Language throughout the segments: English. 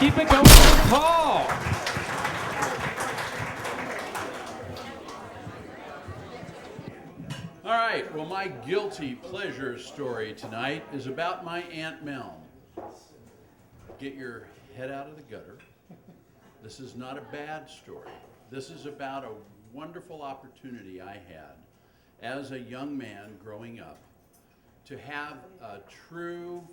keep it going with Paul. All right, well, my guilty pleasure story tonight is about my Aunt Mel. Get your head out of the gutter. This is not a bad story. This is about a wonderful opportunity I had as a young man growing up to have a true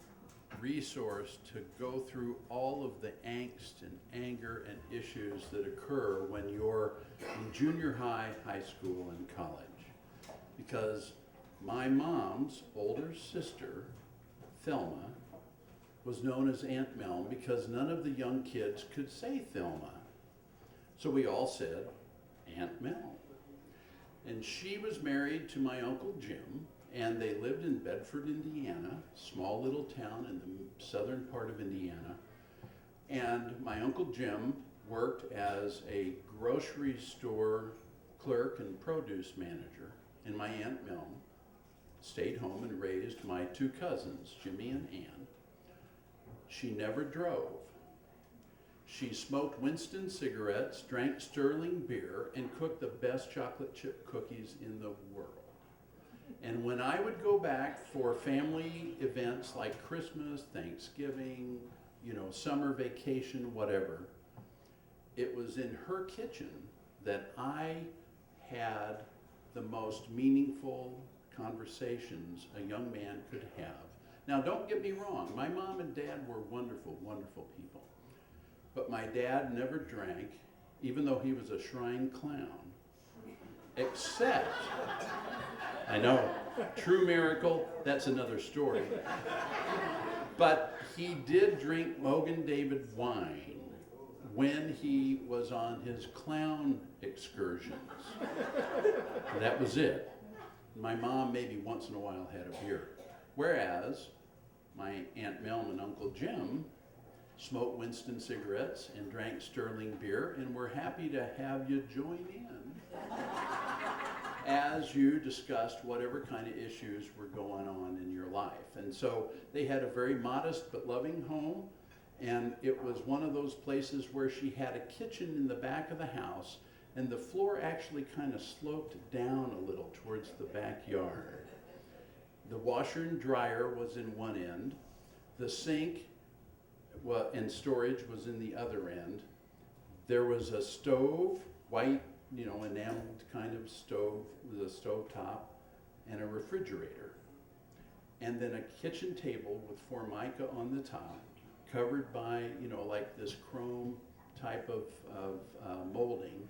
resource to go through all of the angst and anger and issues that occur when you're in junior high, high school, and college. Because my mom's older sister, Thelma, was known as Aunt Mel because none of the young kids could say Thelma. So we all said Aunt Mel. And she was married to my Uncle Jim, and they lived in Bedford, Indiana, small little town in the southern part of Indiana. And my Uncle Jim worked as a grocery store clerk and produce manager. And my Aunt Mel stayed home and raised my two cousins, Jimmy and Ann. She never drove. She smoked Winston cigarettes, drank Sterling beer, and cooked the best chocolate chip cookies in the world. And when I would go back for family events like Christmas, Thanksgiving, summer vacation, whatever, it was in her kitchen that I had the most meaningful conversations a young man could have. Now, don't get me wrong, my mom and dad were wonderful, wonderful people. But my dad never drank, even though he was a shrine clown, except, I know, true miracle, that's another story. But he did drink Mogan David wine when he was on his clown excursions. That was it. My mom maybe once in a while had a beer. Whereas my Aunt Mel and Uncle Jim smoked Winston cigarettes and drank Sterling beer, and we're happy to have you join in as you discussed whatever kind of issues were going on in your life. And so they had a very modest but loving home, and it was one of those places where she had a kitchen in the back of the house, and the floor actually kind of sloped down a little towards the backyard. The washer and dryer was in one end. The sink and storage was in the other end. There was a stove, white, enameled kind of stove with a stove top, and a refrigerator. And then a kitchen table with formica on the top, covered by, like this chrome type of molding,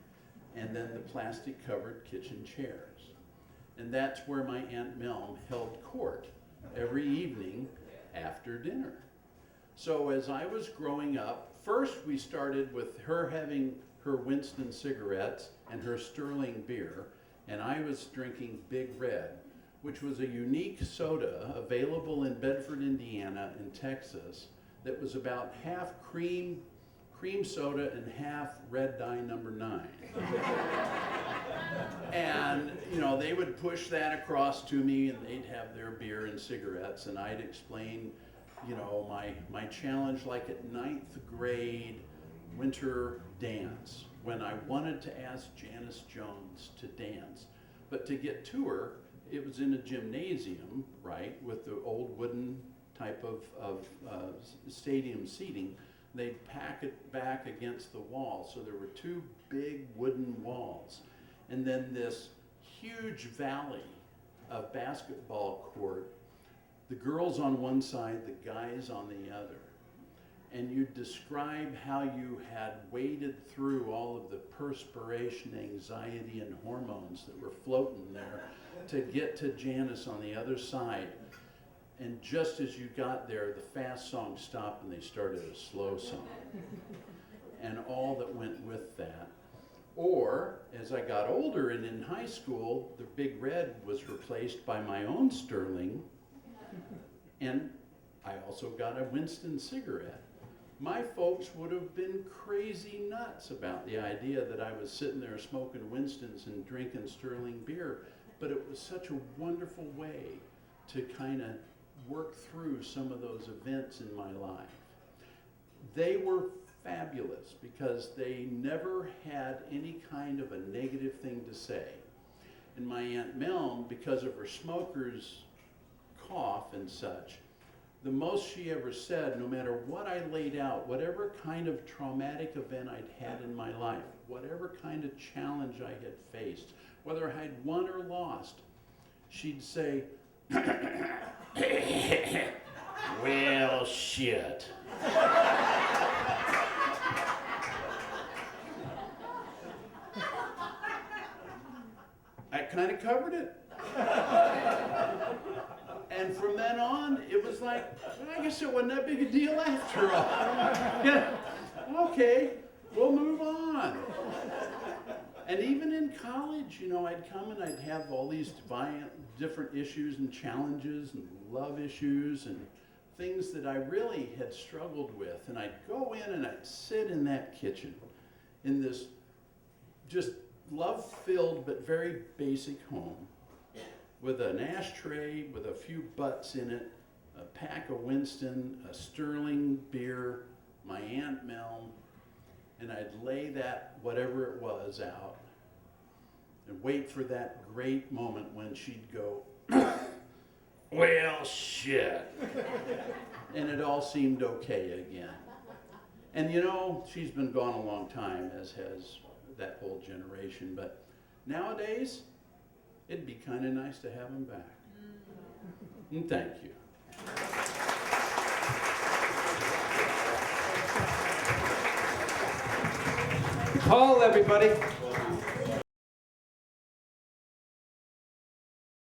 and then the plastic covered kitchen chairs. And that's where my Aunt Mel held court every evening after dinner. So as I was growing up, first we started with her having her Winston cigarettes and her Sterling beer, and I was drinking Big Red, which was a unique soda available in Bedford, Indiana and Texas that was about half cream soda and half red dye number 9. And they would push that across to me, and they'd have their beer and cigarettes, and I'd explain my challenge, like at 9th grade winter dance, when I wanted to ask Janice Jones to dance. But to get to her, it was in a gymnasium, right, with the old wooden type of stadium seating. They'd pack it back against the wall, so there were 2 big wooden walls. And then this huge valley of basketball court, the girls on one side, the guys on the other. And you'd describe how you had waded through all of the perspiration, anxiety, and hormones that were floating there to get to Janice on the other side. And just as you got there, the fast song stopped and they started a slow song. And all that went with that. Or, as I got older and in high school, the Big Red was replaced by my own Sterling, and I also got a Winston cigarette. My folks would have been crazy nuts about the idea that I was sitting there smoking Winstons and drinking Sterling beer, but it was such a wonderful way to kind of work through some of those events in my life. They were fabulous because they never had any kind of a negative thing to say. And my Aunt Milne, because of her smoker's cough and such, the most she ever said, no matter what I laid out, whatever kind of traumatic event I'd had in my life, whatever kind of challenge I had faced, whether I'd won or lost, she'd say, well, shit. I kind of covered it. And from then on, it was like, I guess it wasn't that big a deal after all. Yeah, okay, we'll move on. And even in college, you know, I'd come and I'd have all these different issues and challenges and love issues and things that I really had struggled with. And I'd go in and I'd sit in that kitchen in this just love-filled but very basic home with an ashtray with a few butts in it, a pack of Winston, a Sterling beer, my Aunt Milne, and I'd lay that, whatever it was, out and wait for that great moment when she'd go, well, shit. And it all seemed okay again. And you know, she's been gone a long time, as has that whole generation, but nowadays, it'd be kind of nice to have them back. And thank you. Paul, everybody.